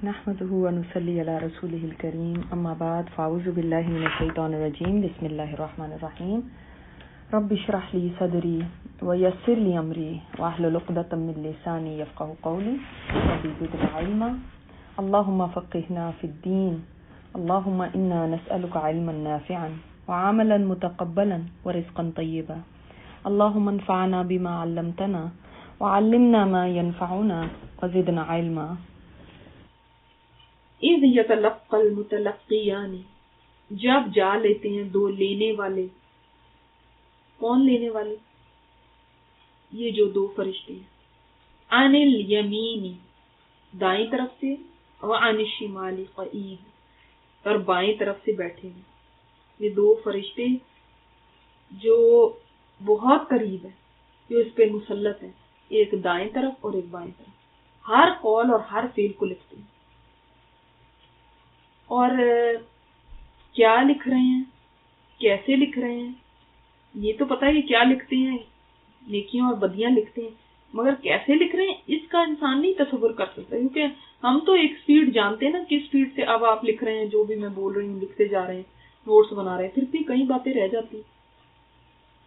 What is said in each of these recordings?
نحمده ونصلي على رسوله الكريم اما بعد فاعوذ بالله من الشيطان الرجيم بسم الله الرحمن الرحيم رب اشرح لي صدري ويسر لي امري واحلل عقدة من لساني يفقهوا قولي رب زدني علما اللهم فقهنا في الدين اللهم انا نسألك علما نافعا وعملا متقبلا ورزقا طيبا اللهم انفعنا بما علمتنا وعلمنا ما ينفعنا وزدنا علما. اذ یتلقى المتلقیان، جب جا لیتے ہیں دو لینے والے. کون لینے والے؟ یہ جو دو فرشتے ہیں. عن الیمین، دائیں طرف سے، وعن الشمال قعید، اور بائیں طرف سے بیٹھے ہیں. یہ دو فرشتے جو بہت قریب ہیں، جو اس پہ مسلط ہیں، ایک دائیں طرف اور ایک بائیں طرف، ہر قول اور ہر فعل کو لکھتے ہیں. اور کیا لکھ رہے ہیں، کیسے لکھ رہے ہیں، یہ تو پتہ ہے کہ کیا لکھتے ہیں، نیکیاں اور بدیاں لکھتے ہیں، مگر کیسے لکھ رہے ہیں اس کا انسان نہیں تصور کر سکتا، کیونکہ ہم تو ایک سپیڈ جانتے ہیں نا، کس سپیڈ سے اب آپ لکھ رہے ہیں، جو بھی میں بول رہی ہوں لکھتے جا رہے ہیں، نوٹس بنا رہے ہیں، پھر بھی کئی باتیں رہ جاتی ہیں.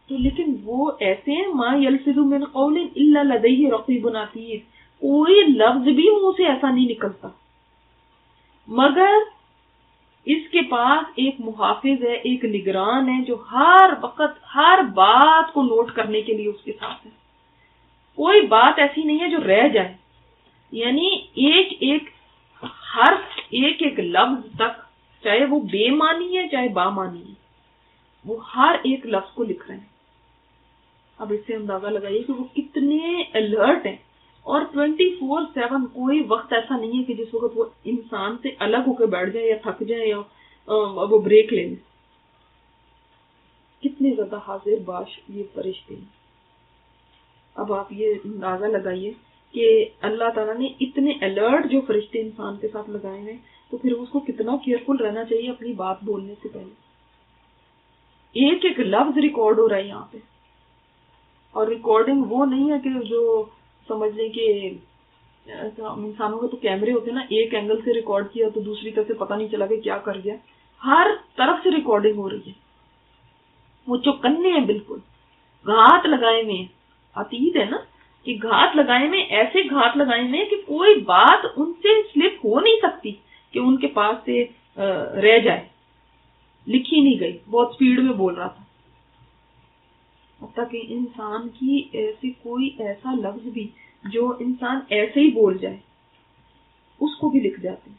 تو لیکن وہ ایسے ہیں، ما یلفظ من قول الا لدیہ رقیب عتید، کوئی لفظ بھی منہ سے ایسا نہیں نکلتا مگر اس کے پاس ایک محافظ ہے، ایک نگران ہے، جو ہر وقت ہر بات کو نوٹ کرنے کے لیے اس کے ساتھ ہے. کوئی بات ایسی نہیں ہے جو رہ جائے، یعنی ایک ایک حرف، ایک ایک لفظ تک، چاہے وہ بے معنی ہے چاہے با معنی ہے، وہ ہر ایک لفظ کو لکھ رہے ہیں. اب اس سے اندازہ لگائیے کہ وہ کتنے الرٹ ہیں. اور 24/7 کوئی وقت ایسا نہیں ہے کہ جس وقت وہ انسان سے الگ ہو کے بیٹھ جائے یا تھک جائے یا وہ بریک لے لیں. کتنے زیادہ حاضر باش یہ فرشتے ہیں. اب آپ یہ اندازہ لگائیے کہ اللہ تعالیٰ نے اتنے الرٹ جو فرشتے انسان کے ساتھ لگائے ہیں، تو پھر اس کو کتنا کیئرفل رہنا چاہیے اپنی بات بولنے سے پہلے. ایک ایک لفظ ریکارڈ ہو رہا ہے یہاں پہ. اور ریکارڈنگ وہ نہیں ہے کہ جو سمجھ لیں کہ انسانوں کے تو کیمرے ہوتے ہیں نا، ایک اینگل سے ریکارڈ کیا تو دوسری طرف سے پتہ نہیں چلا کہ کیا کر گیا. ہر طرف سے ریکارڈنگ ہو رہی ہے. وہ چوکنے ہیں، بالکل گھات لگائے ہوئے ہیں. عتید ہے نا کہ گھات لگائے ہوئے، ایسے گھات لگائے ہوئے کہ کوئی بات ان سے سلپ ہو نہیں سکتی کہ ان کے پاس سے رہ جائے، لکھی نہیں گئی. بہت سپیڈ میں بول رہا تھا، حتیٰ کہ انسان کی ایسی کوئی ایسا لفظ بھی جو انسان ایسے ہی بول جائے اس کو بھی لکھ جاتے ہیں.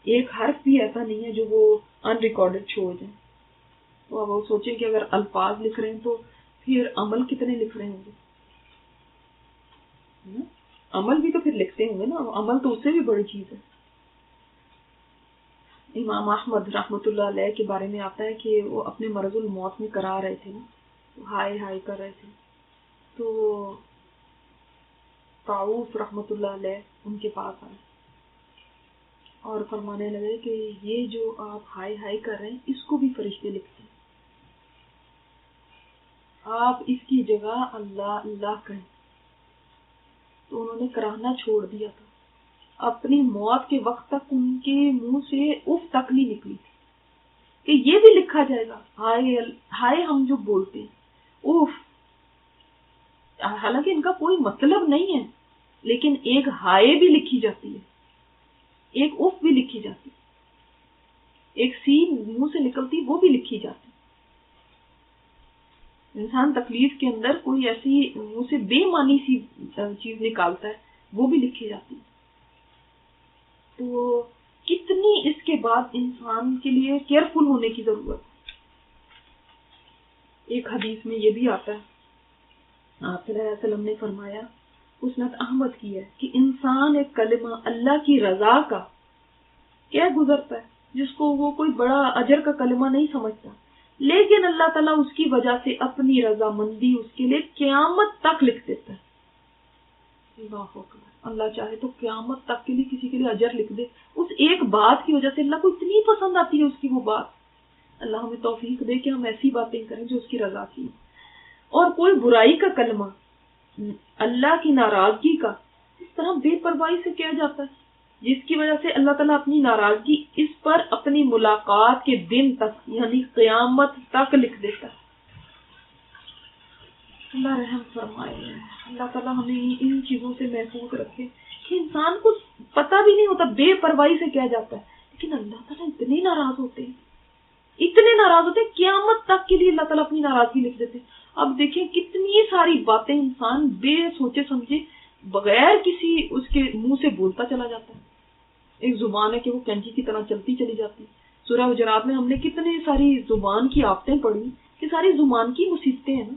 ایک حرف بھی ایسا نہیں ہے جو وہ ان ریکارڈڈ چھوڑ جائے. تو اب وہ سوچیں کہ اگر الفاظ لکھ رہے ہیں تو پھر عمل کتنے لکھ رہے ہوں گے. عمل بھی تو پھر لکھتے ہوں گے نا، عمل تو اس سے بھی بڑی چیز ہے. امام احمد رحمۃ اللہ علیہ کے بارے میں آتا ہے کہ وہ اپنے مرض الموت میں کرا رہے تھے نا، ہائے ہائے کر رہے تھے، تو طاؤس رحمۃ اللہ علیہ ان کے پاس آئے اور فرمانے لگے کہ یہ جو آپ ہائے ہائے کر رہے ہیں اس کو بھی فرشتے لکھتے ہیں، آپ اس کی جگہ اللہ اللہ کہیں. تو انہوں نے کراہنا چھوڑ دیا تھا. اپنی موت کے وقت تک ان کے منہ سے اف تک نہیں نکلی تھی کہ یہ بھی لکھا جائے گا. ہائے ہائے ہم جو بولتے ہیں اف، حالانکہ ان کا کوئی مطلب نہیں ہے، لیکن ایک ہائے بھی لکھی جاتی ہے، ایک اف بھی لکھی جاتی ہے، ایک سی منہ سے نکلتی وہ بھی لکھی جاتی. انسان تکلیف کے اندر کوئی ایسی منہ سے بے معنی سی چیز نکالتا ہے وہ بھی لکھی جاتی ہے. تو کتنی اس کے بعد انسان کے لیے کیئرفل ہونے کی ضرورت ہے. ایک حدیث میں یہ بھی آتا ہے، آپ صلی اللہ علیہ وسلم نے فرمایا، مسند احمد کی ہے، کہ انسان ایک کلمہ اللہ کی رضا کا کیا گزرتا ہے جس کو وہ کوئی بڑا اجر کا کلمہ نہیں سمجھتا، لیکن اللہ تعالیٰ اس کی وجہ سے اپنی رضا مندی اس کے لیے قیامت تک لکھ دیتا ہے. اللہ اکبر. اللہ چاہے تو قیامت تک کے لیے کسی کے لیے اجر لکھ دے. اس ایک بات کی وجہ سے اللہ کو اتنی پسند آتی ہے اس کی وہ بات. اللہ ہمیں توفیق دے کہ ہم ایسی باتیں کریں جو اس کی رضا کی. اور کوئی برائی کا کلمہ اللہ کی ناراضگی کا اس طرح بے پرواہی سے کیا جاتا ہے. جس کی وجہ سے اللہ تعالیٰ اپنی ناراضگی اس پر اپنی ملاقات کے دن تک یعنی قیامت تک لکھ دیتا ہے. اللہ رحم فرمائے. اللہ تعالیٰ ہمیں ان چیزوں سے محفوظ رکھے کہ انسان کو پتہ بھی نہیں ہوتا، بے پرواہی سے کیا جاتا ہے، لیکن اللہ تعالیٰ اتنے ناراض ہوتے ہیں، اتنے ناراض ہوتے ہیں، قیامت تک کے لیے اللہ تعالیٰ اپنی ناراضگی لکھ دیتے ہیں. اب دیکھیں کتنی ساری باتیں انسان بے سوچے سمجھے بغیر کسی اس کے منہ سے بولتا چلا جاتا ہے. ایک زبان ہے کہ وہ کینچی کی طرح چلتی چلی جاتی ہے. سورہ حجرات میں ہم نے کتنی ساری زبان کی آفتیں پڑھی کہ ساری زبان کی مصیبتیں ہیں نا.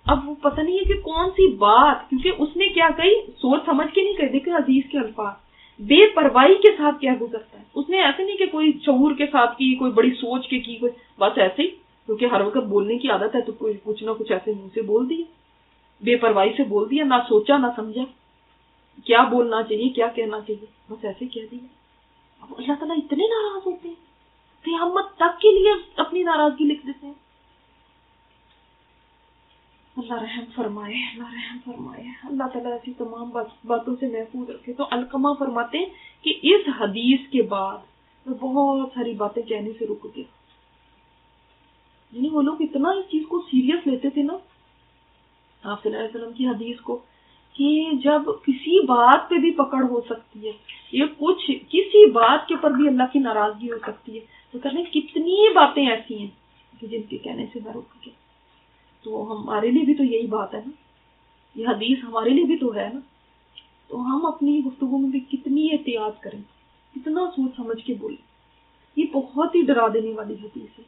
اب وہ پتہ نہیں ہے کہ کون سی بات، کیونکہ اس نے کیا کہی سوچ سمجھ کے نہیں کہی. دیکھیں عزیز کے الفاظ بے پرواہی کے ساتھ کیا گزرتا ہے. اس نے ایسے نہیں کہ کوئی شعور کے ساتھ کی، کوئی بڑی سوچ کے کی، کوئی بس ایسے ہی کیونکہ ہر وقت بولنے کی عادت ہے تو کوئی کچھ نہ کچھ ایسے منہ سے بول دیا، بے پرواہی سے بول دیا، نہ سوچا نہ سمجھا کیا بولنا چاہیے کیا کہنا چاہیے، بس ایسے کہہ دیا. اب اللہ تعالیٰ اتنے ناراض ہوتے ہیں، قیامت تک کے لیے اپنی ناراضگی لکھ دیتے ہیں. اللہ رحم فرمائے، اللہ رحم فرمائے. اللہ تعالیٰ ایسی تمام باتوں سے محفوظ رکھے. تو علقمہ فرماتے ہیں کہ اس حدیث کے بعد میں بہت ساری باتیں کہنے سے رک گیا. یعنی وہ لوگ اتنا اس چیز کو سیریس لیتے تھے نا آپ صلی اللہ علیہ وسلم کی حدیث کو، کہ جب کسی بات پہ بھی پکڑ ہو سکتی ہے، یہ کچھ کسی بات کے اوپر بھی اللہ کی ناراضگی ہو سکتی ہے، تو کہنے کتنی باتیں ایسی ہیں کہ جن کے کہنے سے میں رک گیا. تو ہمارے لیے بھی تو یہی بات ہے نا، یہ حدیث ہمارے لیے بھی تو ہے نا. تو ہم اپنی گفتگو میں بھی کتنی احتیاط کریں، کتنا سوچ سمجھ کے بولیں. یہ بہت ہی ڈرا دینے والی حدیث ہے.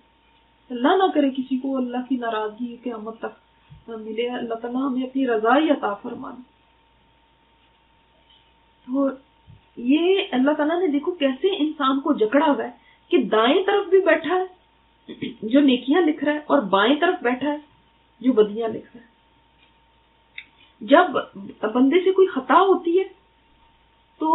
اللہ نہ کرے کسی کو اللہ کی ناراضگی قیامت تک ملے. اللہ تعالیٰ ہمیں اپنی رضائی عطا فرمائے. تو یہ اللہ تعالیٰ نے دیکھو کیسے انسان کو جکڑا ہوا ہے کہ دائیں طرف بھی بیٹھا ہے جو نیکیاں لکھ رہا ہے اور بائیں طرف بیٹھا ہے جو بدیاں لکھ رہا ہے. جب بندے سے کوئی خطا ہوتی ہے تو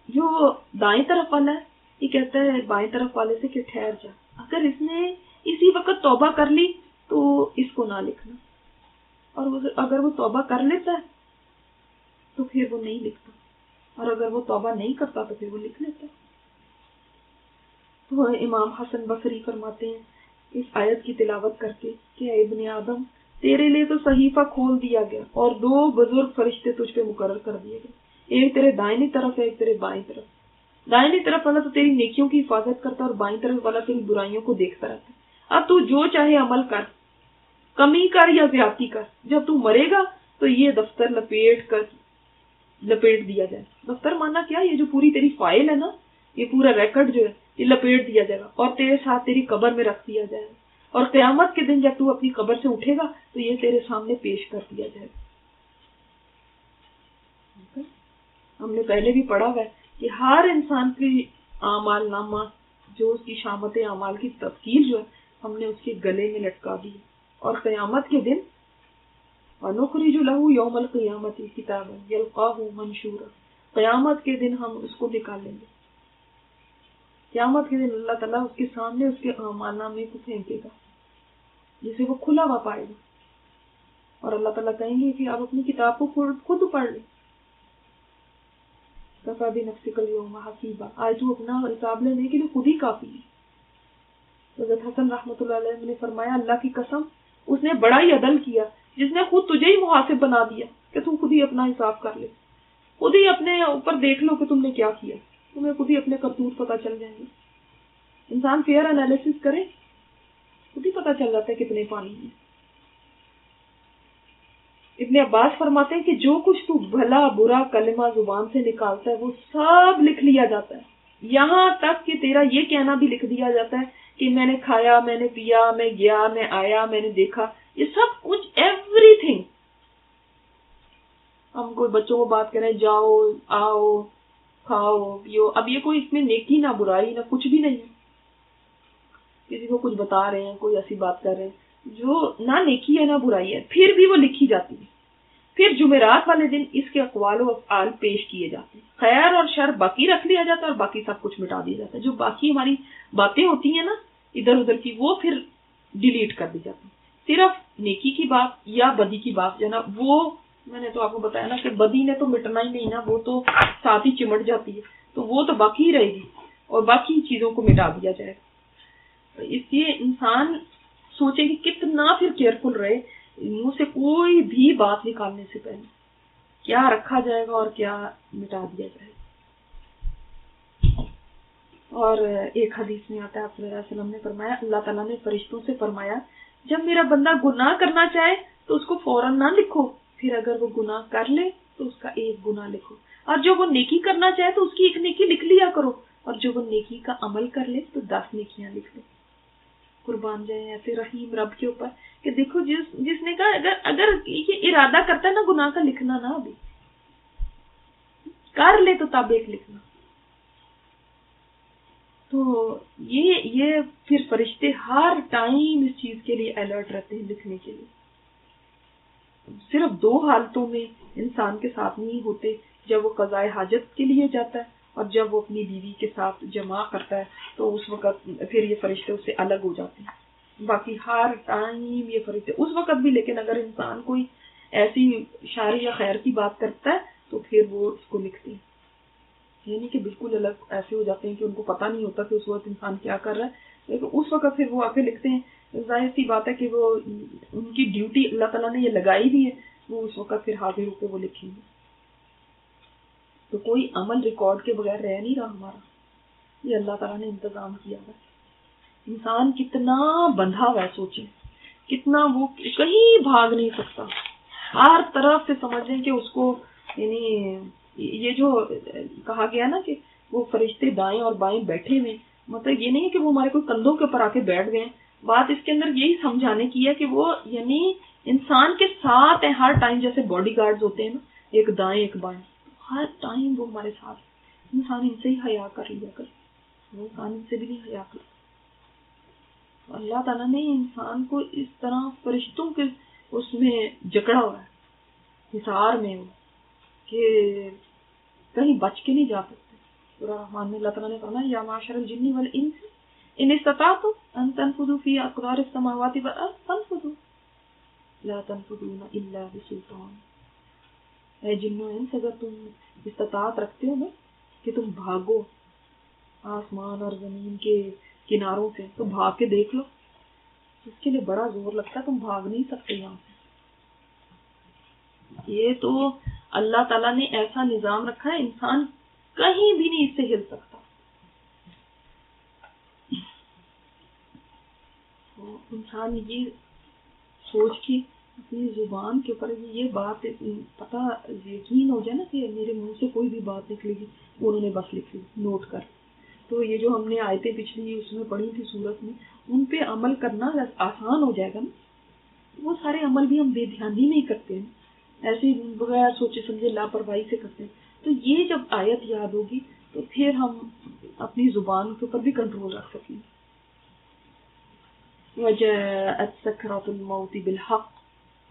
جو دائیں طرف والا ہے یہ کہتا ہے بائیں طرف والے سے کہ ٹھہر جا، اگر اس نے اسی وقت توبہ کر لی تو اس کو نہ لکھنا، اور اگر وہ توبہ کر لیتا ہے تو پھر وہ نہیں لکھتا، اور اگر وہ توبہ نہیں کرتا تو پھر وہ لکھ لیتا. تو امام حسن بصری فرماتے ہیں اس آیت کی تلاوت کر کے کہ اے ابن آدم تیرے لیے تو صحیفہ کھول دیا گیا اور 2 بزرگ فرشتے تجھ پہ مقرر کر دیے گئے، ایک تیرے دائنی طرف ہے ایک تیرے بائیں طرف. دائنی طرف والا تو تیری نیکیوں کی حفاظت کرتا ہے اور بائیں طرف والا تیری برائیوں کو دیکھتا رہتا ہے. اب تو جو چاہے عمل کر، کمی کر یا زیادتی کر، جب تو مرے گا تو یہ دفتر لپیٹ دیا جائے. دفتر ماننا کیا؟ یہ جو پوری تیری فائل ہے نا، یہ پورا ریکارڈ جو ہے یہ لپیٹ دیا جائے گا اور تیرے ساتھ تیری قبر میں رکھ دیا جائے گا، اور قیامت کے دن جب تو اپنی قبر سے اٹھے گا تو یہ تیرے سامنے پیش کر دیا جائے گا. ہم نے پہلے بھی پڑھا ہوا ہے کہ ہر انسان کی اعمال نامہ جو اس کی شامت اعمال کی تفصیل جو ہے ہم نے اس کے گلے میں لٹکا دی، اور قیامت کے دن وَنُخْرِجُ لَهُ يَوْمَ الْقِيَامَةِ كِتَابًا يَلْقَاهُ مَنْشُورًا. قیامت کے دن ہم اس کو نکالیں گے. قیامت کے دن اللہ تعالیٰ اس کے سامنے اس کے اعمال نامے کو پھینکے گا جسے وہ کھلا ہوا پائے گا، اور اللہ تعالیٰ کہیں گے کہ آپ اپنی کتاب کو خود پڑھ لیں. کفیٰ بنفسک اليوم حسیبا، آج تو اپنا حساب لینے کے لیے خود ہی کافی ہے. حضرت حسن رحمۃ اللہ علیہ نے فرمایا اللہ کی قسم اس نے بڑا ہی عدل کیا جس نے خود تجھے ہی محاسب بنا دیا کہ تم خود ہی اپنا حساب کر لے، خود ہی اپنے اوپر دیکھ لو کہ تم نے کیا کیا، تمہیں خود ہی اپنے کرتوت پتہ چل جائیں گے. انسان فیئر انالیسس کرے خود ہی پتہ چل جاتا ہے کتنے پانی میں. ابن عباس فرماتے ہیں کہ جو کچھ تو بھلا برا کلمہ زبان سے نکالتا ہے وہ سب لکھ لیا جاتا ہے، یہاں تک کہ تیرا یہ کہنا بھی لکھ دیا جاتا ہے کہ میں نے کھایا، میں نے پیا، میں گیا، میں آیا، میں نے دیکھا، یہ سب کچھ ایوری تھنگ. ہم کوئی بچوں کو بات کریں جاؤ آؤ کھاؤ پیو، اب یہ کوئی اس میں نیکی نہ برائی نہ کچھ بھی نہیں ہے. کسی کو کچھ بتا رہے ہیں، کوئی ایسی بات کر رہے ہیں جو نہ نیکی ہے نہ برائی ہے، پھر بھی وہ لکھی جاتی ہے. پھر جمعرات والے دن اس کے اقوال و افعال پیش کیے جاتے ہیں، خیر اور شر باقی رکھ لیا جاتا ہے اور باقی سب کچھ مٹا دیا جاتا ہے. جو باقی ہماری باتیں ہوتی ہیں نا ادھر ادھر کی وہ پھر ڈیلیٹ کر دی جاتی ہیں. صرف نیکی کی بات یا بدی کی بات جو ہے نا وہ میں نے تو آپ کو بتایا نا کہ بدی نے تو مٹنا ہی نہیں نا، وہ تو ساتھ ہی چمٹ جاتی ہے. تو وہ تو باقی رہے گی اور باقی چیزوں کو مٹا دیا جائے گا. اس لیے انسان سوچے کہ کتنا پھر کیئرفل رہے منہ سے کوئی بھی بات نکالنے سے پہلے کیا رکھا جائے گا اور کیا مٹا دیا جائے گا. اور ایک حدیث میں آتا ہے آپ صلی اللہ علیہ وسلم نے فرمایا, اللہ تعالیٰ نے فرشتوں سے فرمایا جب میرا بندہ گناہ کرنا چاہے تو اس کو فوراً نہ لکھو, پھر اگر وہ گناہ کر لے تو اس کا ایک گناہ لکھو, اور جو وہ نیکی کرنا چاہے تو اس کی ایک نیکی لکھ لیا کرو, اور جو وہ نیکی کا عمل کر لے تو 10 نیکیاں لکھ لو. قربان جائیں ایسے رحیم رب کے اوپر کہ دیکھو جس نے کہا اگر یہ ارادہ کرتا ہے نا گناہ کا لکھنا نہ ابھی کر لے تو تب ایک لکھنا. تو یہ پھر فرشتے ہر ٹائم اس چیز کے لیے الرٹ رہتے ہیں لکھنے کے لیے. صرف 2 حالتوں میں انسان کے ساتھ نہیں ہوتے, جب وہ قضاء حاجت کے لیے جاتا ہے اور جب وہ اپنی بیوی کے ساتھ جمع کرتا ہے تو اس وقت پھر یہ فرشتے اس سے الگ ہو جاتے ہیں. باقی ہر ٹائم یہ فرشتے اس وقت بھی, لیکن اگر انسان کوئی ایسی شر یا خیر کی بات کرتا ہے تو پھر وہ اس کو لکھتے ہیں. یعنی کہ بالکل الگ ایسے ہو جاتے ہیں کہ ان کو پتہ نہیں ہوتا کہ اس وقت انسان کیا کر رہا ہے, لیکن اس وقت پھر وہ آ کے لکھتے ہیں. ظاہر سی بات ہے کہ وہ ان کی ڈیوٹی اللہ تعالیٰ نے یہ لگائی بھی ہے, وہ اس وقت پھر حاضر ہو کے وہ لکھیں گے. تو کوئی عمل ریکارڈ کے بغیر رہ نہیں رہا ہمارا, یہ اللہ تعالیٰ نے انتظام کیا ہے. انسان کتنا بندھا ہوا ہے, سوچیں کتنا وہ کہیں بھاگ نہیں سکتا, ہر طرف سے سمجھ لیں کہ اس کو, یعنی یہ جو کہا گیا نا کہ وہ فرشتے دائیں اور بائیں بیٹھے ہوئے, مطلب یہ نہیں ہے کہ وہ ہمارے کوئی کندھوں کے اوپر آ کے بیٹھ گئے. بات اس کے اندر یہی سمجھانے کی ہے کہ وہ یعنی انسان کے ساتھ ہیں ہر ٹائم, جیسے باڈی گارڈز ہوتے ہیں نا, ایک دائیں ایک بائیں, ہر ٹائم وہ ہمارے ساتھ. انسان ان سے ہی حیا کر لیا کر, وہ انسان ان سے بھی نہیں حیا کر. اللہ تعالیٰ نے انسان کو اس طرح فرشتوں کے اس میں جکڑا ہوا ہے, حصار میں, کہ کہیں بچ کے نہیں جا سکتے. سورہ رحمان میں اللہ تعالیٰ نے فرمایا یا معاشر الجن والانس ان استطعتم ان تنفذوا فی اقدار السماوات والارض فانفذوا لا تنفذون الا بسلطان. اے جنوں انس, اگر تم استطاعت رکھتے ہو نا کہ تم بھاگو آسمان اور زمین کے کناروں سے, تو بھاگ کے دیکھ لو. اس کے لیے بڑا زور لگتا ہے, تم بھاگ نہیں سکتے یہاں سے. یہ تو اللہ تعالیٰ نے ایسا نظام رکھا ہے, انسان کہیں بھی نہیں اس سے ہل سکتا. تو انسان یہ سوچ کے اپنی زبان کے اوپر یہ بات پتہ یقین ہو جائے نا کہ میرے منہ سے کوئی بھی بات نکلے گی, انہوں نے بس لکھ لی نوٹ کر. تو یہ جو ہم نے آیتیں پچھلی اس میں پڑھی تھی سورت میں, ان پہ عمل کرنا آسان ہو جائے گا نا. وہ سارے عمل بھی ہم بے دھیانی نہیں کرتے ہیں, ایسے بغیر سوچے سمجھے لاپرواہی سے کرتے ہیں. تو یہ جب آیت یاد ہوگی تو پھر ہم اپنی زبان کے اوپر بھی کنٹرول رکھ سکیں. وَجَاءَتْ سَكْرَةُ الْمَوْتِ بِالْحَقِّ,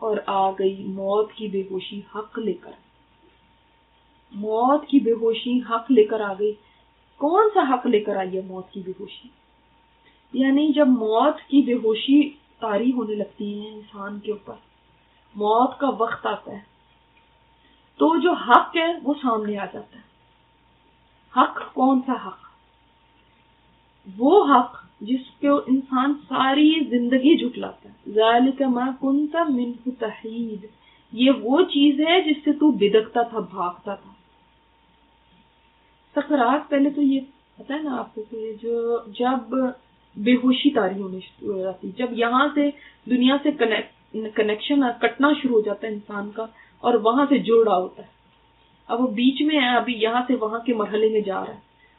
اور آ گئی موت کی بے ہوشی حق لے کر. موت کی بے ہوشی حق لے کر آ گئی. کون سا حق لے کر آئی ہے موت کی بے ہوشی؟ یعنی جب موت کی بے ہوشی طاری ہونے لگتی ہے انسان کے اوپر, موت کا وقت آتا ہے, تو جو حق ہے وہ سامنے آ جاتا ہے. حق کون سا حق؟ وہ حق جس کو انسان ساری زندگی جھٹلاتا ہے. ذالک ما کنت منہ تحید, یہ وہ چیز ہے جس سے تو بدکتا تھا, بھاگتا تھا. سکرات پہلے تو یہ پتا ہے نا آپ کو کہ جو جب بے ہوشی طاری ہونے ہو جاتی, جب یہاں سے دنیا سے کنیکشن کٹنا شروع ہو جاتا ہے انسان کا, اور وہاں سے جڑ رہا ہوتا ہے. اب وہ بیچ میں ہے, ابھی یہاں سے وہاں کے مرحلے میں جا رہا ہے,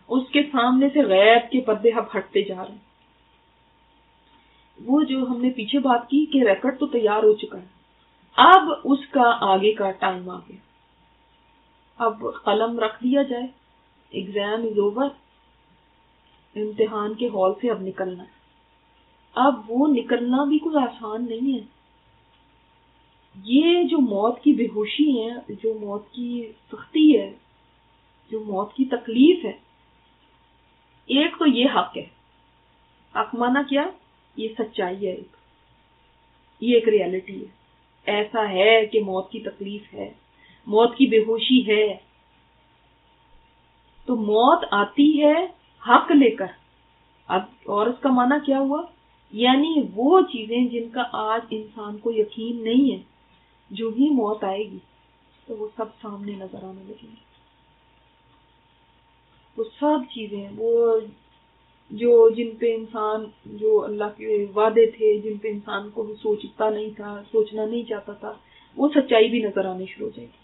اس کے سامنے سے غیب کے پردے اب ہٹتے جا رہے ہیں. وہ جو ہم نے پیچھے بات کی کہ ریکارڈ تو تیار ہو چکا ہے, اب اس کا آگے کا ٹائم آ گیا. اب قلم رکھ دیا جائے, ایگزام از اوور, امتحان کے ہال سے اب نکلنا ہے. اب وہ نکلنا بھی کوئی آسان نہیں ہے. یہ جو موت کی بے ہوشی ہے, جو موت کی سختی ہے, جو موت کی تکلیف ہے, ایک تو یہ حق ہے. حق مانا کیا؟ یہ سچائی ہے, یہ ایک ریالٹی ہے. ایسا ہے کہ موت کی تکلیف ہے, موت کی بے ہوشی ہے. تو موت آتی ہے حق لے کر. اب اور اس کا معنی کیا ہوا؟ یعنی وہ چیزیں جن کا آج انسان کو یقین نہیں ہے، جو ہی موت آئے گی تو وہ سب سامنے نظر آنے لگیں گی. وہ سب چیزیں، وہ جو جن پہ انسان، جو اللہ کے وعدے تھے، جن پہ انسان کو بھی سوچتا نہیں تھا، سوچنا نہیں چاہتا تھا، وہ سچائی بھی نظر آنے شروع ہو جائے گی.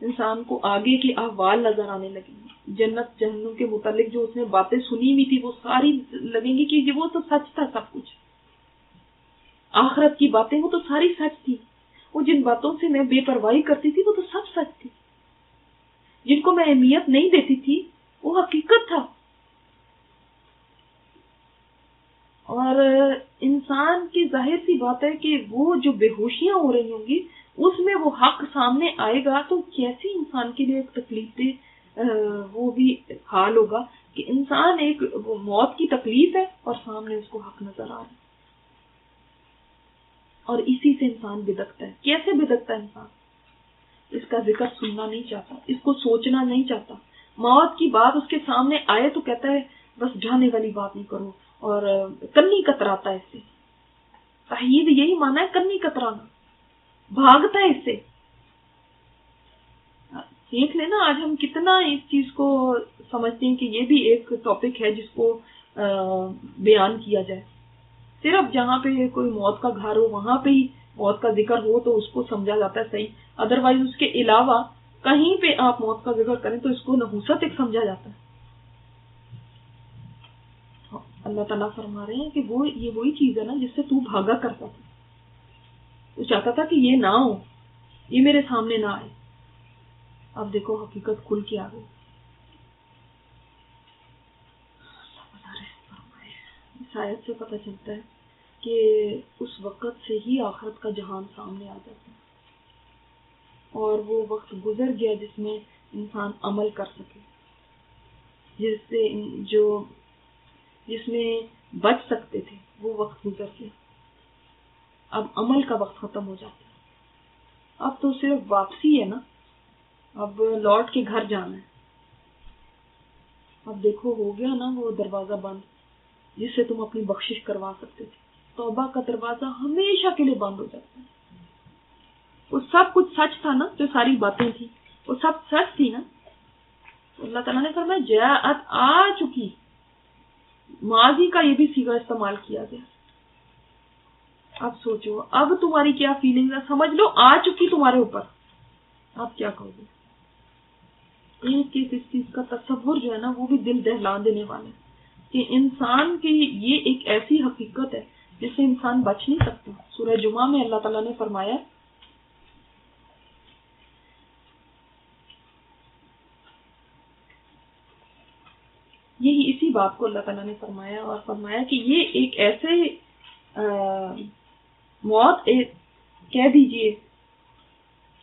انسان کو آگے کے احوال نظر آنے لگیں گے. جنت جہنم کے متعلق جو اس نے باتیں سنی ہوئی تھی وہ ساری لگیں گی کہ وہ تو سچ تھا سب کچھ. آخرت کی باتیں وہ تو ساری سچ تھی. وہ جن باتوں سے میں بے پرواہی کرتی تھی وہ تو سب سچ تھی. جن کو میں اہمیت نہیں دیتی تھی وہ حقیقت تھا. اور انسان کی ظاہر سی بات ہے کہ وہ جو بے ہوشیاں ہو رہی ہوں گی اس میں وہ حق سامنے آئے گا تو کیسی انسان کے لیے ایک تکلیف دہ وہ بھی حال ہوگا کہ انسان ایک وہ موت کی تکلیف ہے اور سامنے اس کو حق نظر آ رہا ہے. اور اسی سے انسان بدکتا ہے. کیسے بدکتا ہے انسان؟ اس کا ذکر سننا نہیں چاہتا، اس کو سوچنا نہیں چاہتا. موت کی بات اس کے سامنے آئے تو کہتا ہے بس جانے والی بات نہیں کرو، اور کنی کتراتا ہے اس سے. تحید یہی مانا ہے، کنی کترانا، بھاگتا ہے اس سے. دیکھ لینا آج ہم کتنا اس چیز کو سمجھتے ہیں کہ یہ بھی ایک ٹاپک ہے جس کو بیان کیا جائے. صرف جہاں پہ کوئی موت کا گھر ہو وہاں پہ ہی موت کا ذکر ہو تو اس کو سمجھا جاتا ہے صحیح. ادروائز اس کے علاوہ کہیں پہ آپ موت کا ذکر کریں تو اس کو نحوست ایک سمجھا جاتا ہے. اللہ تعالیٰ فرما رہے ہیں کہ یہ وہی چیز ہے نا جس سے تو بھاگا کرتا تھا. تو چاہتا تھا کہ یہ نہ ہو، یہ میرے سامنے نہ آئے. اب دیکھو حقیقت کھل کے آ گئی. اس آیت سے پتہ چلتا ہے کہ اس وقت سے ہی آخرت کا جہان سامنے آ جاتا ہے، اور وہ وقت گزر گیا جس میں انسان عمل کر سکے، جس میں بچ سکتے تھے. وہ وقت گزر گیا. اب عمل کا وقت ختم ہو جاتا ہے. اب تو صرف واپسی ہے نا، اب لوٹ کے گھر جانا ہے. اب دیکھو ہو گیا نا وہ دروازہ بند جس سے تم اپنی بخشش کروا سکتے تھے. توبہ کا دروازہ ہمیشہ کے لیے بند ہو جاتا ہے. وہ سب کچھ سچ تھا نا، جو ساری باتیں تھی وہ سب سچ تھی نا. اللہ تعالیٰ نے فرمایا جاءت، آ چکی. ماضی کا یہ بھی صیغہ استعمال کیا گیا. اب سوچو اب تمہاری کیا فیلنگ ہے. سمجھ لو آ چکی تمہارے اوپر. آپ کیا کہو گے؟ ایک اس چیز کا تصور جو ہے نا وہ بھی دل دہلا دینے والا ہے کہ انسان کی یہ ایک ایسی حقیقت ہے جس سے انسان بچ نہیں سکتا. سورہ جمعہ میں اللہ تعالیٰ نے فرمایا یہی اسی بات کو اللہ تعالیٰ نے فرمایا، اور فرمایا کہ یہ ایک ایسے موت کہہ دیجئے،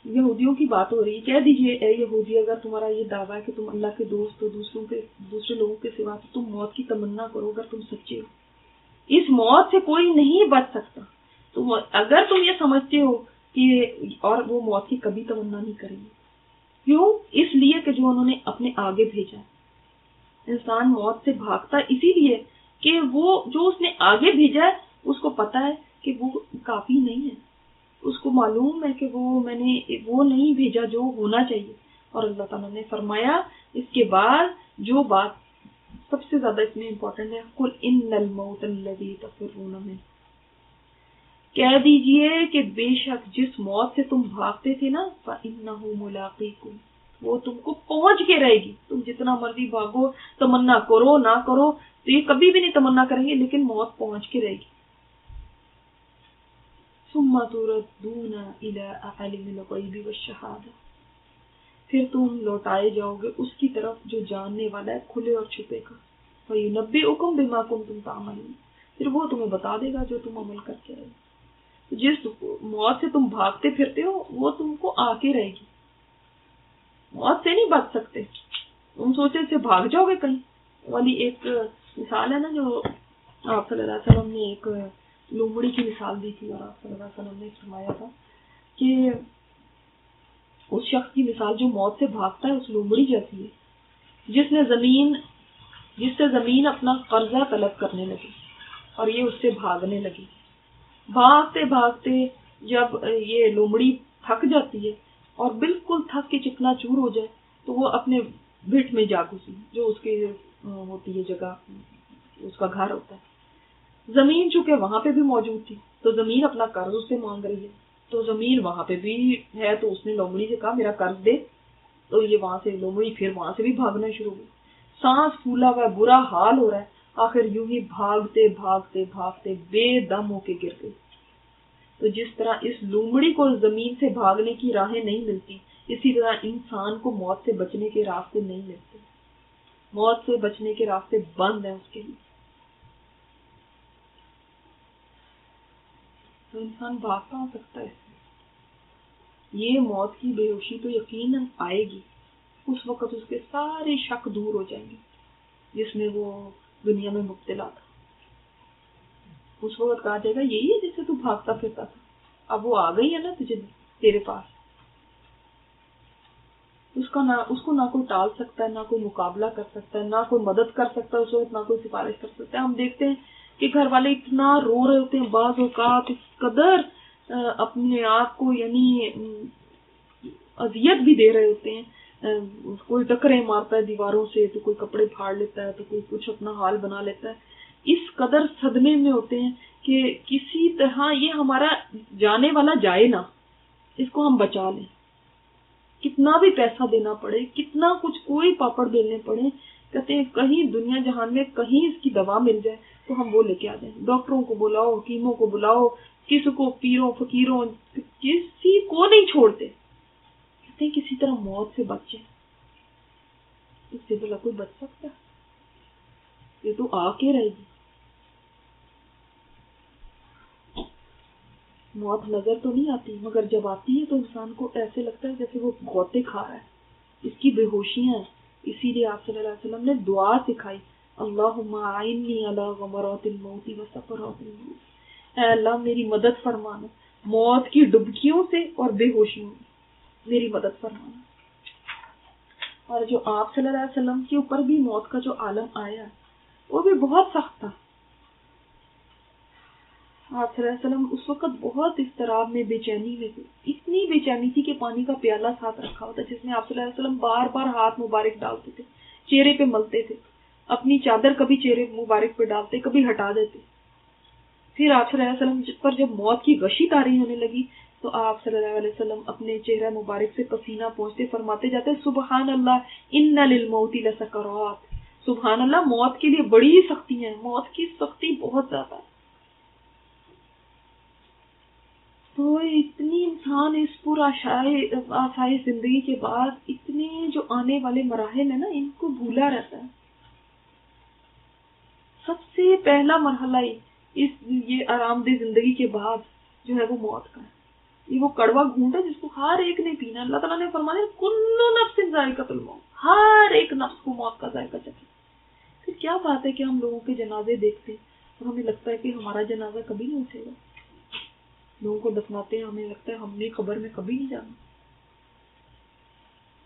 یہودیوں کی بات ہو رہی ہے، کہہ دیجئے اے یہودی اگر تمہارا یہ دعویٰ ہے کہ تم اللہ کے دوست ہو، دوسرے لوگوں کے سوا، تو تم موت کی تمنا کرو اگر تم سچے ہو. اس موت سے کوئی نہیں بچ سکتا. تو اگر تم یہ سمجھتے ہو کہ اور وہ موت کی کبھی تمنا نہیں کریں گے. کیوں؟ اس لیے کہ جو انہوں نے اپنے آگے بھیجا. انسان موت سے بھاگتا اسی لیے کہ وہ جو اس نے آگے بھیجا ہے اس کو پتا ہے کہ وہ کافی نہیں ہے. اس کو معلوم ہے کہ میں نے وہ نہیں بھیجا جو ہونا چاہیے. اور اللہ تعالیٰ نے فرمایا اس کے بعد جو بات سب سے زیادہ اس میں امپورٹنٹ ہے، قُلْ إِنَّ الْمَوْتَ الَّذِي تَفِرُّونَ مِنْهُ، کہہ دیجئے کہ بے شک جس موت سے تم بھاگتے تھے نا، فَإِنَّهُ مُلَاقِيكُمْ، وہ تم کو پہنچ کے رہے گی. تم جتنا مرضی بھاگو، تمنا کرو نہ کرو، تو یہ کبھی بھی نہیں تمنا کریں گے، لیکن موت پہنچ کے رہے گی. ثُمَّ تُرَدُّونَ إِلَىٰ عَالِمِ الْغَيْبِ وَالشَّهَادَةِ، پھر تم لوٹائے جاؤ گے اس کی طرف جو جاننے والا ہے کھلے اور چھپے کا. فَيُنَبِّئُكُم بِمَا كُنتُمْ تَعْمَلُونَ، پھر وہ تمہیں بتا دے گا جو تم عمل کر کے رہے. جس موت سے تم بھاگتے پھرتے ہو وہ تم کو آ کے رہے گی. موت سے نہیں بچ سکتے. تم سوچے سے بھاگ جاؤ گے کہیں والی ایک مثال ہے نا، جو آپ صلی اللہ علیہ وسلم نے ایک لومڑی کی مثال دی تھی، اور آپ صلی اللہ علیہ وسلم نے فرمایا تھا کہ اس شخص کی مثال جو موت سے بھاگتا ہے اس لومڑی جیسی ہے. جس سے زمین اپنا قرضہ طلب کرنے لگی اور یہ اس سے بھاگنے لگی. بھاگتے بھاگتے جب یہ لومڑی تھک جاتی ہے اور بالکل تھک کے چکنا چور ہو جائے تو وہ اپنے بھٹ میں جا گھسی جو اس کی ہوتی ہے جگہ، اس کا گھر ہوتا ہے. زمین چونکہ وہاں پہ بھی موجود تھی تو زمین اپنا قرض اس سے مانگ رہی ہے، تو زمین وہاں پہ بھی ہے تو اس نے لومڑی سے کہا میرا قرض دے. تو یہ وہاں سے لومڑی پھر وہاں سے بھی بھاگنا شروع ہوئی. سانس پھولا ہوا برا حال ہو رہا ہے. آخر یوں ہی بھاگتے بھاگتے بھاگتے بے دم ہو کے گر گئی. تو جس طرح اس لومڑی کو زمین سے بھاگنے کی راہیں نہیں ملتی، اسی طرح انسان کو موت سے بچنے کے راستے نہیں ملتے. موت سے بچنے کے راستے بند ہیں اس کے لیے. تو انسان بھاگ کہاں سکتا ہے. یہ موت کی بے ہوشی تو یقیناً آئے گی. اس وقت اس کے سارے شک دور ہو جائیں گے جس میں وہ دنیا میں مبتلا تھا. اس وقت کہا جائے گا یہی ہے جس سے تو بھاگتا پھرتا تھا، اب وہ آ گئی ہے نا تجھے تیرے پاس. اس کو نہ کوئی ٹال سکتا ہے، نہ کوئی مقابلہ کر سکتا ہے، نہ کوئی مدد کر سکتا ہے اس وقت، نہ کوئی سفارش کر سکتا ہے. ہم دیکھتے ہیں کہ گھر والے اتنا رو رہے ہوتے ہیں، بعض اوقات اس قدر اپنے آپ کو یعنی اذیت بھی دے رہے ہوتے ہیں. کوئی ٹکرے مارتا ہے دیواروں سے، تو کوئی کپڑے پھاڑ لیتا ہے، تو کوئی کچھ اپنا حال بنا لیتا ہے. اس قدر صدمے میں ہوتے ہیں کہ کسی طرح یہ ہمارا جانے والا جائے نا، اس کو ہم بچا لیں. کتنا بھی پیسہ دینا پڑے، کتنا کچھ کوئی پاپڑ بیلنے پڑے، کہتے ہیں کہیں دنیا جہان میں کہیں اس کی دوا مل جائے تو ہم وہ لے کے آ جائیں. ڈاکٹروں کو بلاؤ، حکیموں کو بلاؤ، کسی کو پیروں فقیروں، کسی کو نہیں چھوڑتے. کہتے ہیں کسی طرح موت سے بچے. اس سے بلا کوئی بچ سکتا؟ یہ تو آ کے رہے گی. موت نظر تو نہیں آتی، مگر جب آتی ہے تو انسان کو ایسے لگتا ہے جیسے وہ غوطے کھا رہا ہے. اس کی بے ہوشیاں. اسی لیے آپ صلی اللہ علیہ وسلم نے دعا سکھائی، اللہم اعنی علی غمرات الموت وسکرات الموت. اے اللہ میری مدد فرمانا موت کی ڈبکیوں سے اور بے ہوشیوں سے، میری مدد فرمانا. اور جو آپ صلی اللہ علیہ وسلم کے اوپر بھی موت کا جو عالم آیا وہ بھی بہت سخت تھا. آپ صلی اللہ علیہ وسلم اس وقت بہت اضطراب میں، بے چینی میں تھے. اتنی بے چینی تھی کہ پانی کا پیالہ ساتھ رکھا ہوتا جس میں آپ صلی اللہ علیہ وسلم بار بار ہاتھ مبارک ڈالتے تھے، چہرے پہ ملتے تھے، اپنی چادر کبھی چہرے مبارک پہ ڈالتے، کبھی ہٹا دیتے. پھر آپ صلی اللہ علیہ وسلم پر جب موت کی غشی طاری ہونے لگی تو آپ صلی اللہ علیہ وسلم اپنے چہرہ مبارک سے پسینہ پہنچتے فرماتے جاتے سبحان اللہ ان للموت لسکرات. سبحان اللہ، موت کے لیے بڑی سختی ہیں، موت کی سختی بہت زیادہ ہے. تو اتنی انسان اس پر آسائش زندگی کے بعد اتنے جو آنے والے مراحل ہیں نا ان کو بھولا رہتا ہے. سب سے پہلا مرحلہ یہ آرام دہ زندگی کے بعد جو ہے وہ موت کا ہے. یہ وہ کڑوا گھونٹ ہے جس کو ہر ایک نے پینا. اللہ تعالیٰ نے فرمایا کل نفس ذائقۃ الموت، ہر ایک نفس کو موت کا ذائقہ چکھے. پھر کیا بات ہے کہ ہم لوگوں کے جنازے دیکھتے ہیں اور ہمیں لگتا ہے کہ ہمارا جنازہ کبھی نہیں اٹھے گا. لوگوں کو دفناتے ہیں ہمیں لگتا ہے ہم نے قبر میں کبھی نہیں جانا.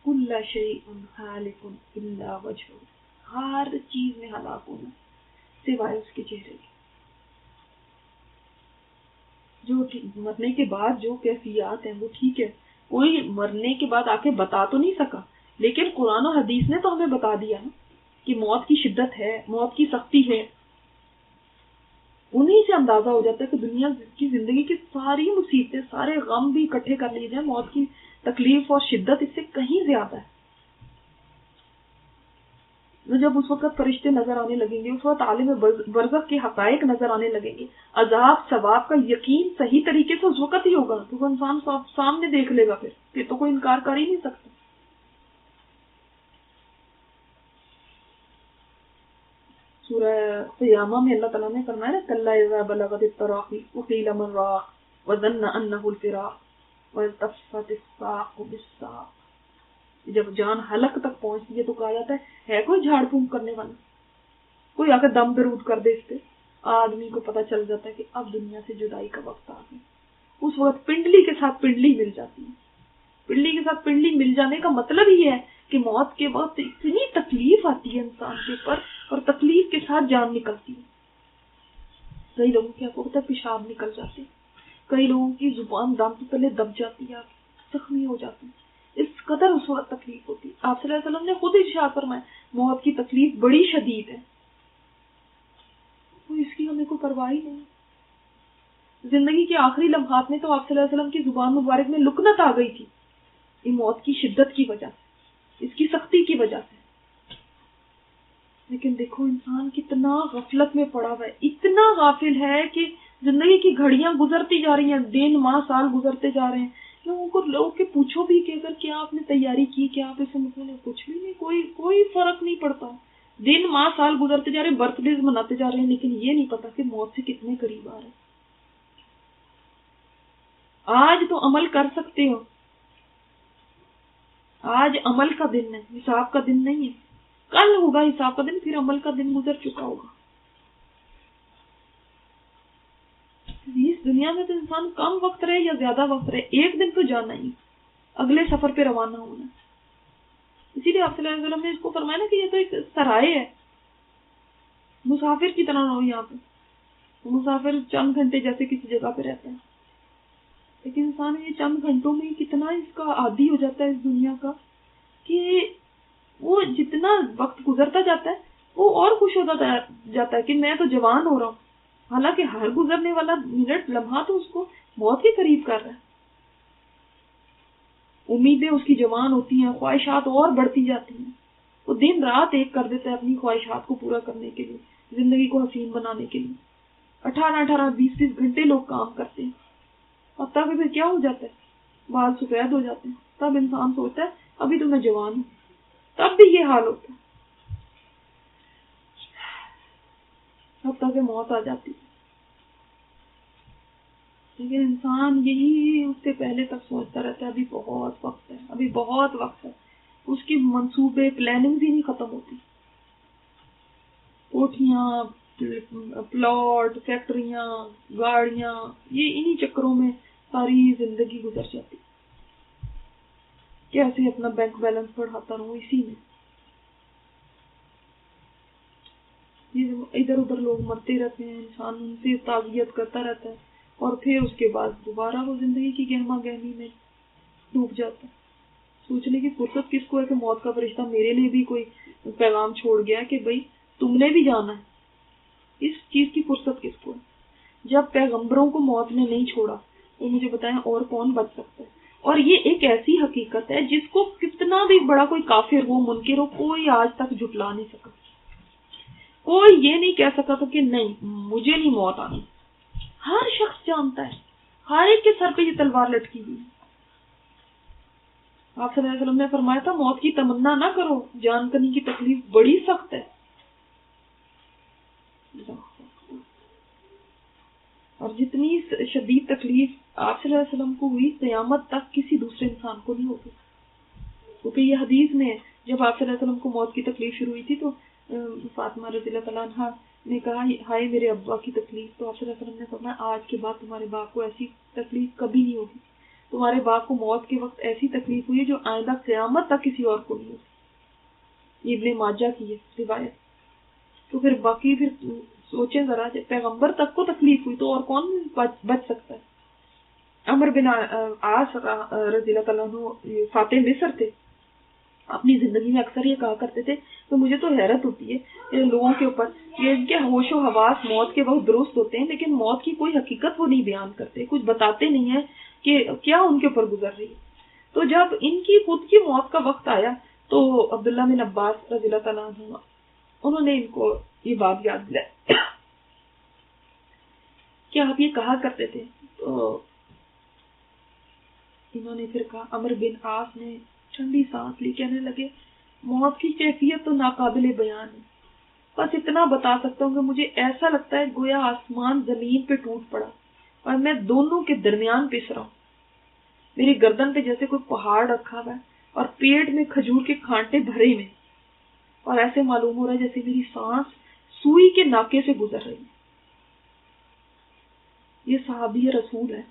کل شیء ہالک الا وجہہ، ہر چیز میں ہلاک ہونا سوائے اس کے چہرے کے. جو مرنے کے بعد جو کیفیات ہیں وہ ٹھیک ہے، کوئی مرنے کے بعد آ کے بتا تو نہیں سکا، لیکن قرآن و حدیث نے تو ہمیں بتا دیا نا کہ موت کی شدت ہے، موت کی سختی ہے. انہی سے اندازہ ہو جاتا ہے کہ دنیا کی زندگی کی ساری مصیبتیں، سارے غم بھی اکٹھے کر لیے جائیں، موت کی تکلیف اور شدت اس سے کہیں زیادہ ہے. جب اس وقت فرشتے نظر آنے لگیں گے، اس وقت عالم برزخ کے حقائق نظر آنے لگیں گے، عذاب ثواب کا یقین صحیح طریقے سے اس وقت ہی ہوگا تو وہ انسان سامنے دیکھ لے گا. پھر تو کوئی انکار کر ہی نہیں سکتا. سورہ قیامہ میں اللہ تعالیٰ نے فرمایا نا کلا اذا بلغت التراقی وقیل من راق وظن انہ الفراق والتفت الساق بالساق. جب جان حلق تک پہنچتی ہے تو کہا جاتا ہے کوئی جھاڑ پھونک کرنے والا، کوئی آ کے دم درود کر دے اس پہ. آدمی کو پتہ چل جاتا ہے کہ اب دنیا سے جدائی کا وقت آ گیا. اس وقت پنڈلی کے ساتھ پنڈلی مل جاتی ہے. پنڈلی کے ساتھ پنڈلی مل جانے کا مطلب ہی ہے کہ موت کے وقت اتنی تکلیف آتی ہے انسان کے اوپر اور تکلیف کے ساتھ جان نکلتی ہے. کئی لوگوں کے ہوتا ہے پیشاب نکل جاتے, کئی لوگوں کی زبان دانتوں تلے دب جاتی ہے, زخمی ہو جاتی ہے. اس قدر اس وقت تکلیف ہوتی ہے. آپ صلی اللہ علیہ وسلم نے خود ارشاد فرمایا موت کی تکلیف بڑی شدید ہے, تو اس کی ہمیں کوئی پرواہ ہی نہیں. زندگی کے آخری لمحات میں تو آپ صلی اللہ علیہ وسلم کی زبان مبارک میں لکنت آ گئی تھی, یہ موت کی شدت کی وجہ سے, اس کی سختی کی وجہ سے. لیکن دیکھو انسان کتنا غفلت میں پڑا ہوا ہے, اتنا غافل ہے کہ زندگی کی گھڑیاں گزرتی جا رہی ہیں, دن ماہ سال گزرتے جا رہے ہیں. لوگوں کے پوچھو بھی کہ اگر کیا آپ نے تیاری کی, کیا آپ اسے مطلب کچھ بھی نہیں, کوئی فرق نہیں پڑتا. دن ماہ سال گزرتے جا رہے ہیں, برتھ ڈیز مناتے جا رہے ہیں, لیکن یہ نہیں پتا کہ موت سے کتنے قریب آ رہے ہیں. آج تو عمل کر سکتے ہو, آج عمل کا دن ہے, حساب کا دن نہیں ہے. کل ہوگا حساب کا دن, پھر عمل کا دن گزر چکا ہوگا. اس دنیا میں تو انسان کم وقت رہے یا زیادہ وقت رہے, ایک دن تو جانا ہی, اگلے سفر پہ روانہ ہونا. اسی لیے آپ صلی اللہ علیہ وسلم نے اس کو فرمایا نا کہ یہ تو ایک سرائے ہے, مسافر کی طرح رہو یہاں پہ. مسافر چند گھنٹے جیسے کسی جگہ پہ رہتا ہے, لیکن انسان یہ چند گھنٹوں میں کتنا اس کا عادی ہو جاتا ہے اس دنیا کا کہ وہ جتنا وقت گزرتا جاتا ہے وہ اور خوش ہوتا جاتا ہے کہ میں تو جوان ہو رہا ہوں, حالانکہ ہر گزرنے والا منٹ لمحہ تو اس کو موت کے قریب کر رہا ہے. امیدیں اس کی جوان ہوتی ہیں, خواہشات اور بڑھتی جاتی ہیں. وہ دن رات ایک کر دیتا ہے اپنی خواہشات کو پورا کرنے کے لیے, زندگی کو حسین بنانے کے لیے. 18 20 گھنٹے لوگ کام کرتے ہیں, اب تک پھر کیا ہو جاتا ہے, بال سفید ہو جاتے ہیں. تب انسان سوچتا ہے ابھی تو میں جوان ہوں, تب بھی یہ حال ہوتا ہے. اب تک موت آ جاتی ہے. لیکن انسان یہی اس سے پہلے تک سوچتا رہتا ہے ابھی بہت وقت ہے, ابھی بہت وقت ہے. اس کی منصوبے پلاننگ ہی نہیں ختم ہوتی. کوٹھیاں, پلاٹ, فیکٹریاں, گاڑیاں, یہ انہی چکروں میں ساری زندگی گزر جاتی. کیسے اپنا بینک بیلنس بڑھاتا رہوں اسی میں. ادھر ادھر لوگ مرتے رہتے ہیں, انسان ان سے تعزیت کرتا رہتا ہے, اور پھر اس کے بعد دوبارہ وہ زندگی کی گہما گہمی میں ڈوب جاتا ہے. سوچنے کی فرصت کس کو ہے کہ موت کا فرشتہ میرے لیے بھی کوئی پیغام چھوڑ گیا کہ بھئی تم نے بھی جانا ہے. اس چیز کی فرصت کس کو ہے؟ جب پیغمبروں کو موت نے نہیں چھوڑا تو مجھے بتائیں اور کون بچ سکتا ہے. اور یہ ایک ایسی حقیقت ہے جس کو کتنا بھی بڑا کوئی کافر ہو, منکر ہو, کوئی آج تک جھٹلا نہیں سکا. کوئی یہ نہیں کہہ سکا تھا کہ نہیں مجھے نہیں موت آنی. ہر شخص جانتا ہے, ہر ایک کے سر پہ یہ تلوار لٹکی ہوئی. آپ صلی اللہ علیہ وسلم نے فرمایا تھا موت کی تمنا نہ کرو, جان کنی کی تکلیف بڑی سخت ہے. اور جتنی شدید تکلیف آپ صلی اللہ علیہ وسلم کو ہوئی قیامت تک کسی دوسرے انسان کو نہیں ہوگی. کیونکہ یہ حدیث میں جب آپ صلی اللہ علیہ وسلم کو موت کی تکلیف شروع ہوئی تھی تو فاطمہ رضی اللہ تعالیٰ عنہا نے کہا ہائے میرے ابا کی تکلیف. تو آپ صلی اللہ علیہ وسلم نے فرمایا آج کے بعد تمہارے باپ کو ایسی تکلیف کبھی نہیں ہوگی. تمہارے باپ کو موت کے وقت ایسی تکلیف ہوئی جو آئندہ قیامت تک کسی اور کو نہیں ہوگی. یہ ابن ماجہ کی ہے روایت. تو پھر باقی پھر سوچیں ذرا, جب پیغمبر تک کو تکلیف ہوئی تو اور کون بچ سکتا ہے. عمر بن عاص رضی اللہ تعالیٰ عنہ فاتح مصر تھے. اپنی زندگی میں اکثر یہ کہا کرتے تھے تو مجھے تو حیرت ہوتی ہے لوگوں کے اوپر کہ ان کے ہوش و حواس موت کے وقت درست ہوتے ہیں لیکن موت کی کوئی حقیقت وہ نہیں بیان کرتے, کچھ بتاتے نہیں ہیں کہ کیا ان کے اوپر گزر رہی ہے. تو جب ان کی خود کی موت کا وقت آیا تو عبداللہ بن عباس رضی اللہ تعالیٰ عنہ انہوں نے ان کو یہ بات یاد دلائی کہ آپ یہ کہا کرتے تھے. تو انہوں نے پھر کہا, عمر بن عاص نے ٹھنڈی سانس لی, کہنے لگے موت کی کیفیت تو ناقابل بیان ہے, بس اتنا بتا سکتا ہوں کہ مجھے ایسا لگتا ہے گویا آسمان زمین پہ ٹوٹ پڑا اور میں دونوں کے درمیان پس رہا ہوں. میری گردن پہ جیسے کوئی پہاڑ رکھا ہوا ہے اور پیٹ میں کھجور کے کھانٹے بھرے میں, اور ایسے معلوم ہو رہا ہے جیسے میری سانس سوئی کے ناکے سے گزر رہی ہے. یہ صحابی رسول ہے.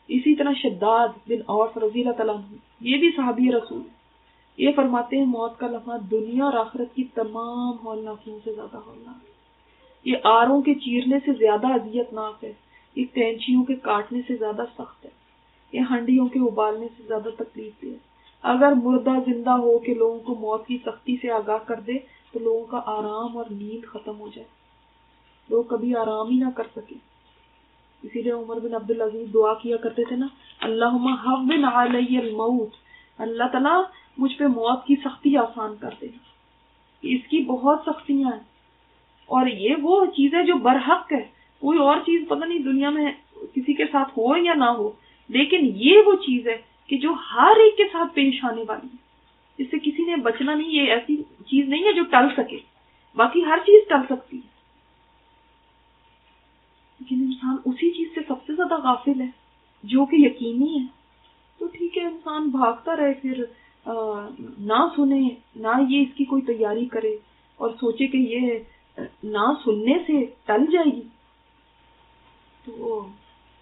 اسی طرح شداد بن اوس رضی اللہ تعالیٰ عنہ یہ بھی صحابی رسول ہے. یہ فرماتے ہیں موت کا لمحہ دنیا اور آخرت کی تمام ہولناکیوں سے زیادہ ہولناک، یہ آروں کے چیرنے سے زیادہ اذیت ناک ہے، یہ کینچیوں کے کاٹنے سے زیادہ سخت ہے، یہ ہنڈیوں کے ابالنے سے زیادہ تکلیف دہ ہے۔ اگر مردہ زندہ ہو کے لوگوں کو موت کی سختی سے آگاہ کر دے تو لوگوں کا آرام اور نیند ختم ہو جائے، لوگ کبھی آرام ہی نہ کر سکے۔ اسی لیے عمر بن عبدالعزیز دعا کیا کرتے تھے نا، اللہم ہون علی الموت، اللہ تعالیٰ مجھ پہ موت کی سختی آسان کر دے، اس کی بہت سختیاں ہیں، اور یہ وہ چیز ہے جو برحق ہے، کوئی اور چیز پتہ نہیں دنیا میں کسی کے ساتھ ہو یا نہ ہو، لیکن یہ وہ چیز ہے کہ جو ہر ایک کے ساتھ پیش آنے والی ہے، اس سے کسی نے بچنا نہیں، یہ ایسی چیز نہیں ہے جو ٹل سکے، باقی ہر چیز ٹل سکتی ہے، لیکن انسان اسی چیز سے سب سے زیادہ غافل ہے جو کہ یقینی ہے۔ تو ٹھیک ہے، انسان بھاگتا رہے، پھر نہ سنے، نہ یہ اس کی کوئی تیاری کرے اور سوچے کہ یہ نہ سننے سے ٹل جائے گی، تو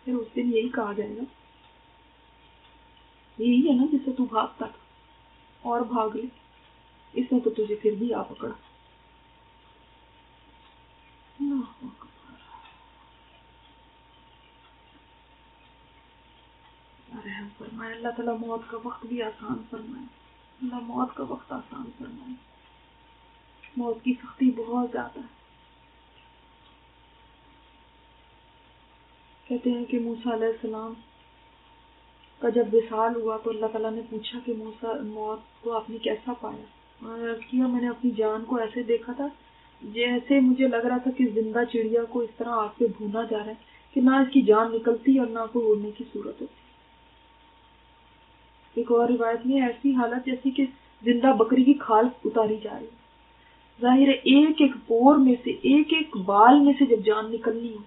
پھر اس دن یہی کہا جائے گا، یہی ہے نا جس سے تو بھاگتا تھا اور بھاگ لے، اس نے تو تجھے پھر بھی آ پکڑا۔ رحم فرمائے اللہ تعالیٰ، موت کا وقت بھی آسان فرمائے، اللہ موت کا وقت آسان فرمائے، موت کی سختی بہت زیادہ ہے۔ کہتے ہیں کہ موسیٰ علیہ السلام کا جب وصال ہوا تو اللہ تعالیٰ نے پوچھا کہ موسیٰ موت کو آپ نے کیسا پایا؟ انہوں نے عرض کیا، میں نے اپنی جان کو ایسے دیکھا تھا جیسے مجھے لگ رہا تھا کہ زندہ چڑیا کو اس طرح آگ پہ بھونا جا رہا ہے کہ نہ اس کی جان نکلتی اور نہ کوئی اڑنے کی صورت ہوتی۔ ایک اور روایت میں ایسی حالت جیسی کہ زندہ بکری کی کھال اتاری جا رہی ہے، ظاہر ہے ایک ایک پور میں سے، ایک ایک بال میں سے جب جان نکلنی ہو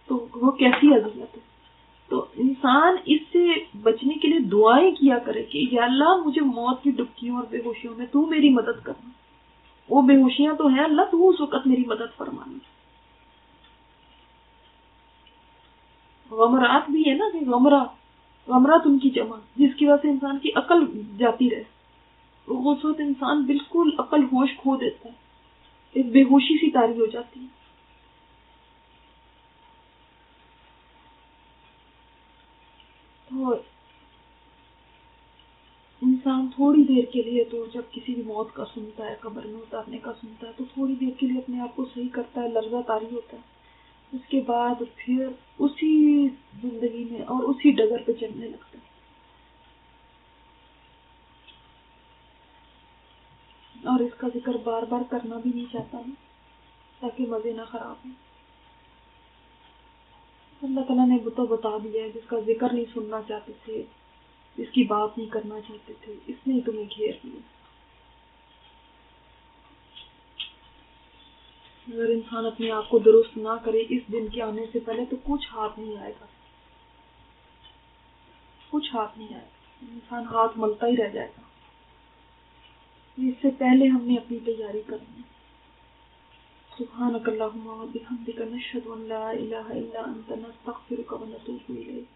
تو وہ کیسی اذیت ہے۔ تو انسان اس سے بچنے کے لیے دعائیں کیا کرے کہ یا اللہ مجھے موت کی ڈبکیوں اور بے ہوشیوں میں تو میری مدد کرنا، وہ بے ہوشیاں تو ہیں اللہ، تو اس وقت میری مدد فرمانا۔ غمرات بھی ہے نا، کہ غمرات ان کی جمع جس کی وجہ سے انسان کی عقل جاتی رہے، اس وقت انسان بالکل عقل ہوش کھو دیتا ہے، ایک بے ہوشی سی طاری ہو جاتی ہے۔ تو انسان تھوڑی دیر کے لیے تو جب کسی بھی موت کا سنتا ہے، قبر میں اتارنے کا سنتا ہے، تو تھوڑی دیر کے لیے اپنے آپ کو صحیح کرتا ہے، لرزہ طاری ہوتا ہے، اس کے بعد پھر اسی زندگی میں اور اسی ڈگر پہ چلنے لگتا ہے، اور اس کا ذکر بار بار کرنا بھی نہیں چاہتا نا، تاکہ مزے نہ خراب ہوں۔ اللہ تعالیٰ نے تو بتا دیا ہے، جس کا ذکر نہیں سننا چاہتے تھے، جس کی بات نہیں کرنا چاہتے تھے، اس نے تمہیں گھیر لیا۔ اگر انسان اپنے آپ کو درست نہ کرے اس دن کے آنے سے پہلے تو کچھ ہاتھ نہیں آئے گا، کچھ ہاتھ نہیں آئے گا، انسان ہاتھ ملتا ہی رہ جائے گا۔ اس سے پہلے ہم نے اپنی تیاری کرنی ہے۔ سبحانک اللہم و بحمدک، نشہد ان لا الہ الا انت، نستغفرک و نتوب الیک۔